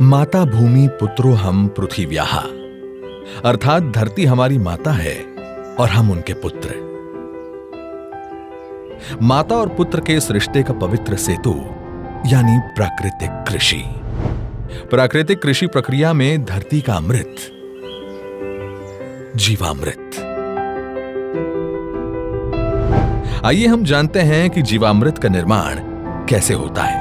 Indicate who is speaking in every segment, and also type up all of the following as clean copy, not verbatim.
Speaker 1: माता भूमि पुत्रो हम पृथिव्याः, अर्थात धरती हमारी माता है और हम उनके पुत्र। माता और पुत्र के इस रिश्ते का पवित्र सेतु यानी प्राकृतिक कृषि। प्राकृतिक कृषि प्रक्रिया में धरती का अमृत, जीवामृत। आइए हम जानते हैं कि जीवामृत का निर्माण कैसे होता है।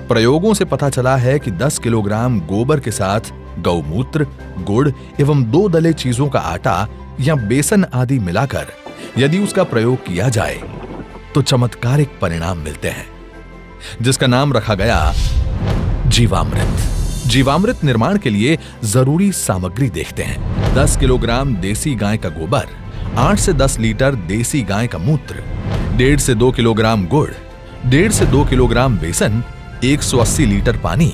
Speaker 1: प्रयोगों से पता चला है कि 10 किलोग्राम गोबर के साथ गौमूत्र, गुड़ एवं 2 दले चीजों का आटा या बेसन आदि मिलाकर यदि उसका प्रयोग किया जाए तो चमत्कारिक परिणाम मिलते हैं, जिसका नाम रखा गया जीवामृत। जीवामृत निर्माण के लिए जरूरी सामग्री देखते हैं। 10 किलोग्राम देसी गाय का गोबर, 8 से 10 लीटर देसी गाय का मूत्र, 1.5 से 2 किलोग्राम गुड़, 1.5 से 2 किलोग्राम बेसन, 180 लीटर पानी,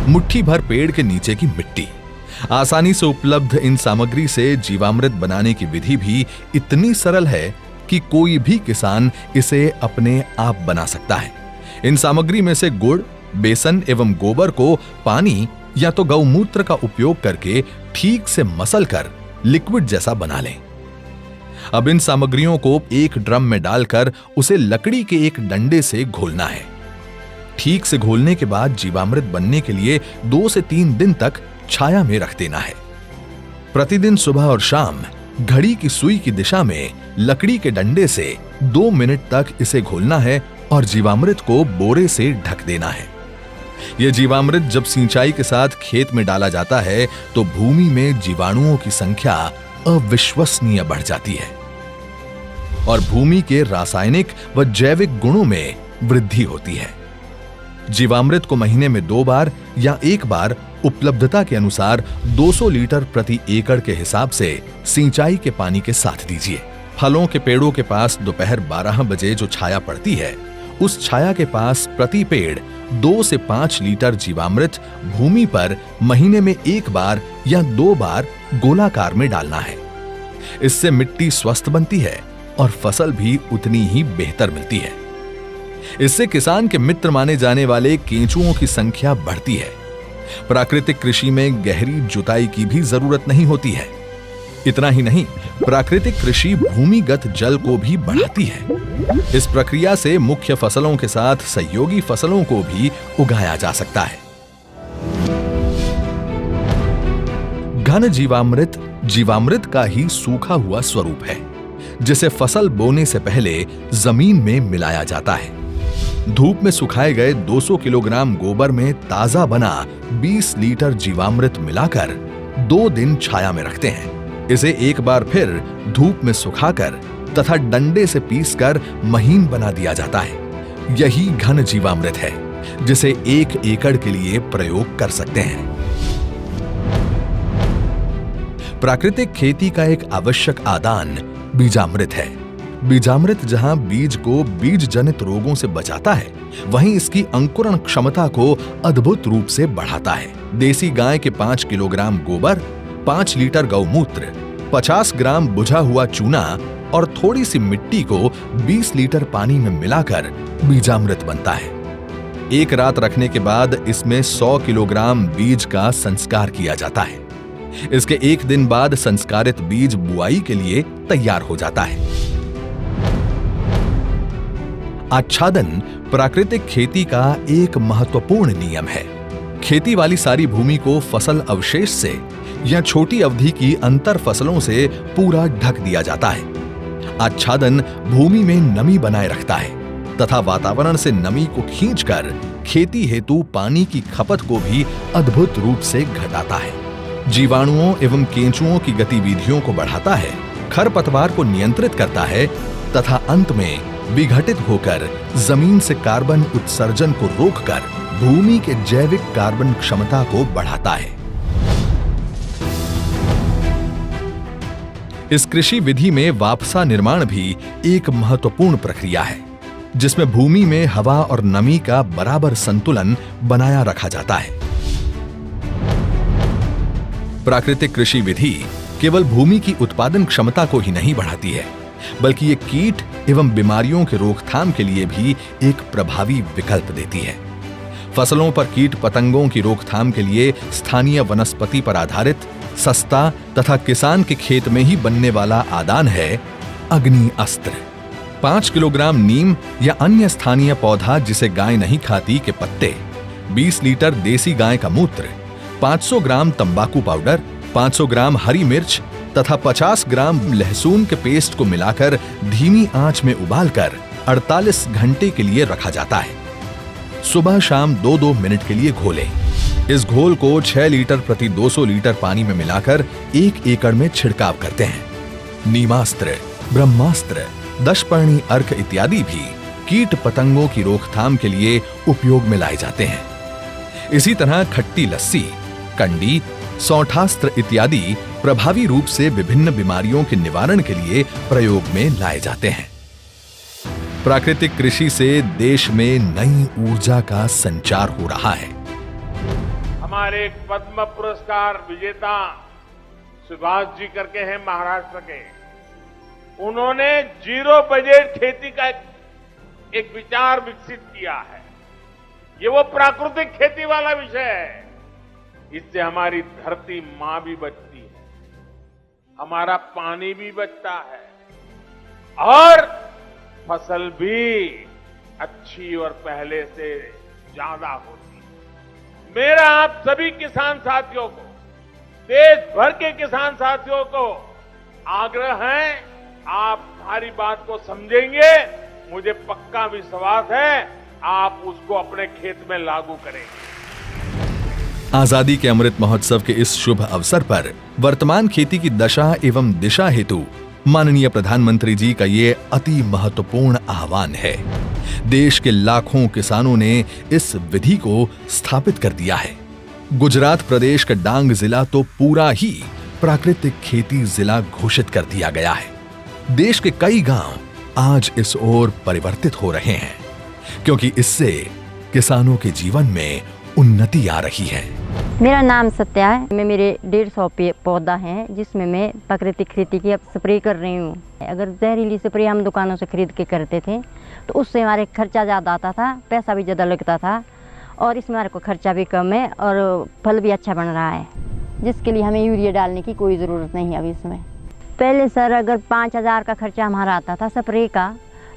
Speaker 1: मुट्ठी भर पेड़ के नीचे की मिट्टी। आसानी से उपलब्ध इन सामग्री से जीवामृत बनाने की विधि भी इतनी सरल है कि कोई भी किसान इसे अपने आप बना सकता है। इन सामग्री में से गुड़, बेसन एवं गोबर को पानी या तो गौमूत्र का उपयोग करके ठीक से मसलकर लिक्विड जैसा बना लें। अब इन सामग्रियों को एक ड्रम में डालकर उसे लकड़ी के एक डंडे से घोलना है। ठीक से घोलने के बाद जीवामृत बनने के लिए 2 से 3 दिन तक छाया में रख देना है। प्रतिदिन सुबह और शाम घड़ी की सुई की दिशा में लकड़ी के डंडे से 2 मिनट तक इसे घोलना है और जीवामृत को बोरे से ढक देना है। यह जीवामृत जब सिंचाई के साथ खेत में डाला जाता है तो भूमि में जीवाणुओं की संख्या अविश्वसनीय बढ़ जाती है और भूमि के रासायनिक व जैविक गुणों में वृद्धि होती है। जीवामृत को महीने में 2 बार या 1 बार उपलब्धता के अनुसार 200 लीटर प्रति एकड़ के हिसाब से सिंचाई के पानी के साथ दीजिए। फलों के पेड़ों के पास दोपहर 12 बजे जो छाया पड़ती है, उस छाया के पास प्रति पेड़ 2 से 5 लीटर जीवामृत भूमि पर महीने में 1 बार या 2 बार गोलाकार में डालना है। इससे मिट्टी स्वस्थ बनती है और फसल भी उतनी ही बेहतर मिलती है। इससे किसान के मित्र माने जाने वाले केंचुओं की संख्या बढ़ती है। प्राकृतिक कृषि में गहरी जुताई की भी जरूरत नहीं होती है। इतना ही नहीं, प्राकृतिक कृषि भूमिगत जल को भी बढ़ाती है। इस प्रक्रिया से मुख्य फसलों के साथ सहयोगी फसलों को भी उगाया जा सकता है। घन जीवामृत जीवामृत का ही सूखा हुआ स्वरूप है, जिसे फसल बोने से पहले जमीन में मिलाया जाता है। धूप में सुखाए गए 200 किलोग्राम गोबर में ताजा बना 20 लीटर जीवामृत मिलाकर 2 दिन छाया में रखते हैं। इसे एक बार फिर धूप में सुखाकर तथा डंडे से पीसकर महीन बना दिया जाता है। यही घन जीवामृत है, जिसे 1 एकड़ के लिए प्रयोग कर सकते हैं। प्राकृतिक खेती का एक आवश्यक आदान बीजामृत है। बीजामृत जहां बीज को बीज जनित रोगों से बचाता है, वहीं इसकी अंकुरण क्षमता को अद्भुत रूप से बढ़ाता है। देसी गाय के 5 किलोग्राम गोबर, 5 लीटर गौमूत्र, 50 ग्राम बुझा हुआ चूना और थोड़ी सी मिट्टी को 20 लीटर पानी में मिलाकर बीजामृत बनता है। एक रात रखने के बाद इसमें 100 किलोग्राम बीज का संस्कार किया जाता है। इसके 1 दिन बाद संस्कारित बीज बुआई के लिए तैयार हो जाता है। आच्छादन प्राकृतिक खेती का एक महत्वपूर्ण नियम है। खेती वाली सारी भूमि को फसल अवशेष से या छोटी अवधि की अंतर फसलों से पूरा ढक दिया जाता है। आच्छादन भूमि में नमी बनाए रखता है तथा वातावरण से नमी को खींचकर खेती हेतु पानी की खपत को भी अद्भुत रूप से घटाता है। जीवाणुओं एवं केंचुओं की गतिविधियों को बढ़ाता है, खरपतवार को नियंत्रित करता है तथा अंत में विघटित होकर जमीन से कार्बन उत्सर्जन को रोककर भूमि के जैविक कार्बन क्षमता को बढ़ाता है। इस कृषि विधि में वापसा निर्माण भी एक महत्वपूर्ण प्रक्रिया है, जिसमें भूमि में हवा और नमी का बराबर संतुलन बनाया रखा जाता है। प्राकृतिक कृषि विधि केवल भूमि की उत्पादन क्षमता को ही नहीं बढ़ाती है, बल्कि ये कीट एवं बीमारियों के रोकथाम के लिए भी एक प्रभावी विकल्प देती है। फसलों पर कीट पतंगों की रोकथाम के लिए स्थानीय वनस्पति पर आधारित सस्ता तथा किसान के खेत में ही बनने वाला आदान है अग्नि अस्त्र। 5 किलोग्राम नीम या अन्य स्थानीय पौधा जिसे गाय नहीं खाती के पत्ते, 20 लीटर देसी गाय का मूत्र, 500 ग्राम तंबाकू पाउडर, 500 ग्राम हरी मिर्च तथा 50 ग्राम लहसुन के पेस्ट को मिलाकर धीमी आंच में उबालकर 48 घंटे के लिए रखा जाता है। सुबह शाम 2-2 मिनट के लिए घोलें। इस घोल को 6 लीटर प्रति 200 लीटर पानी में मिलाकर 1 एकड़ में छिड़काव करते हैं। नीमास्त्र, ब्रह्मास्त्र, दशपर्णी अर्क इत्यादि भी कीट पतंगों की रोकथाम के लिए उपयोग में लाए जाते हैं। इसी तरह खट्टी लस्सी, कंडी, सौठास्त्र इत्यादि प्रभावी रूप से विभिन्न बीमारियों के निवारण के लिए प्रयोग में लाए जाते हैं। प्राकृतिक कृषि से देश में नई ऊर्जा का संचार हो रहा है।
Speaker 2: हमारे पद्म पुरस्कार विजेता सुभाष जी करके हैं महाराष्ट्र के, उन्होंने जीरो बजट खेती का एक विचार विकसित किया है। ये वो प्राकृतिक खेती वाला विषय है। इससे हमारी धरती मां भी बचती है, हमारा पानी भी बचता है और फसल भी अच्छी और पहले से ज्यादा होती है। मेरा आप सभी किसान साथियों को, देश भर के किसान साथियों को आग्रह है, आप हमारी बात को समझेंगे, मुझे पक्का विश्वास है आप उसको अपने खेत में लागू करेंगे।
Speaker 1: आजादी के अमृत महोत्सव के इस शुभ अवसर पर वर्तमान खेती की दशा एवं दिशा हेतु माननीय प्रधानमंत्री जी का ये अति महत्वपूर्ण आह्वान है। देश के लाखों किसानों ने इस विधि को स्थापित कर दिया है। गुजरात प्रदेश का डांग जिला तो पूरा ही प्राकृतिक खेती जिला घोषित कर दिया गया है। देश के कई गांव आज इस ओर परिवर्तित हो रहे हैं, क्योंकि इससे किसानों के जीवन में उन्नति आ रही है।
Speaker 3: मेरा नाम सत्या है। मेरे 150 पौधा हैं जिसमें मैं प्राकृतिक खेती की अब स्प्रे कर रही हूँ। अगर जहरीली स्प्रे हम दुकानों से खरीद के करते थे तो उससे हमारे खर्चा ज़्यादा आता था, पैसा भी ज़्यादा लगता था, और इसमें हमारे को खर्चा भी कम है और फल भी अच्छा बन रहा है, जिसके लिए हमें यूरिया डालने की कोई ज़रूरत नहीं है अभी इसमें। पहले सर अगर 5000 का खर्चा हमारा आता था स्प्रे का,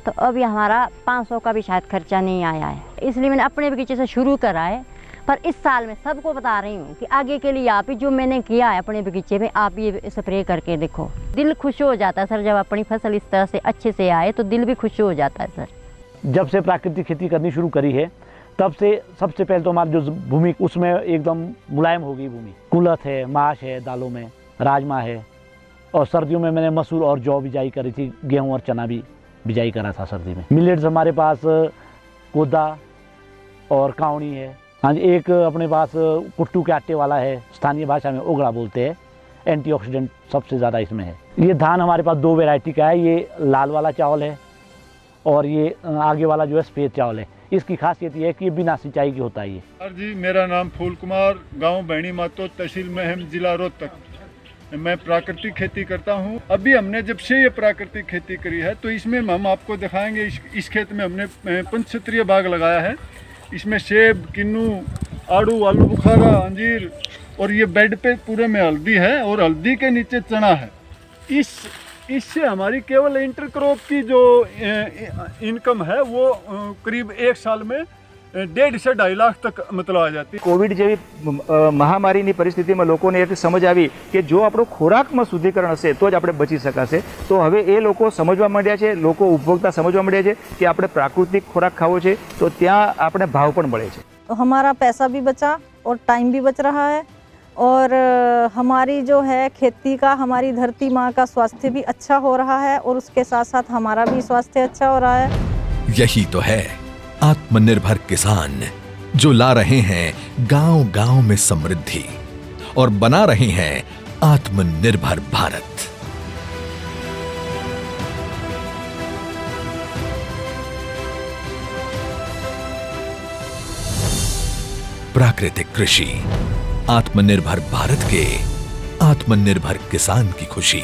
Speaker 3: तो अभी हमारा 500 का भी शायद खर्चा नहीं आया है। इसलिए मैंने अपने बगीचे से शुरू करा है, पर इस साल मैं सबको बता रही हूँ कि आगे के लिए आप ही जो मैंने किया है अपने बगीचे में, आप ये स्प्रे करके देखो। दिल खुश हो जाता है सर, जब अपनी फसल इस तरह से अच्छे से आए तो दिल भी खुश हो जाता है सर।
Speaker 4: जब से प्राकृतिक खेती करनी शुरू करी है तब से सबसे पहले तो हमारी जो भूमि उसमें एकदम मुलायम हो गई भूमि। कुलथ है, माश है, दालों में राजमा है, और सर्दियों में मैंने मसूर और जौ बिजाई करी थी, गेहूँ और चना भी बिजाई करा था सर्दी में। मिलेट्स हमारे पास कोदा और कावनी है। हाँ जी, एक अपने पास कुट्टू के आटे वाला है, स्थानीय भाषा में ओगड़ा बोलते हैं। एंटीऑक्सीडेंट सबसे ज़्यादा इसमें है। ये धान हमारे पास 2 वैरायटी का है, ये लाल वाला चावल है और ये आगे वाला जो है सफ़ेद चावल है। इसकी खासियत ये है कि ये बिना सिंचाई की होता है। ये
Speaker 5: सर जी, मेरा नाम फूल कुमार, गांव बहनी मातो, तहसील महम, जिला रोहतक। मैं प्राकृतिक खेती करता हूं। अभी हमने जब से ये प्राकृतिक खेती करी है तो इसमें हम आपको दिखाएंगे। इस खेत में हमने पंचक्षेत्रीय बाग लगाया है। इसमें सेब, किन्नू, आड़ू, आलू बुखारा, अंजीर, और ये बेड पे पूरे में हल्दी है और हल्दी के नीचे चना है। इससे हमारी केवल इंटरक्रॉप की जो इनकम है वो करीब 1 साल में 1.5 से 2.5 લાખ તક मतलब आ जाती।
Speaker 6: कोविड જેવી મહામારીની પરિસ્થિતિમાં લોકોને એક સમજ આવી કે જો આપણો ખોરાકમાં શુદ્ધિકરણ હશે તો જ આપણે બચી શકાશે। તો હવે એ લોકો સમજવા માંડ્યા છે, લોકો ઉપભોક્તા સમજવા માંડ્યા છે કે આપણે પ્રાકૃતિક ખોરાક ખાવો છે, તો ત્યાં આપણે ભાવ પણ મળે છે।
Speaker 7: तो हमारा पैसा भी बचा और टाइम भी बच रहा है, और हमारी जो है खेती का, हमारी धरती माँ का स्वास्थ्य भी अच्छा हो रहा है, और उसके साथ साथ हमारा भी स्वास्थ्य अच्छा हो रहा है।
Speaker 1: यही तो है आत्मनिर्भर किसान, जो ला रहे हैं गांव-गांव में समृद्धि और बना रहे हैं आत्मनिर्भर भारत। प्राकृतिक कृषि आत्मनिर्भर भारत के आत्मनिर्भर किसान की खुशी।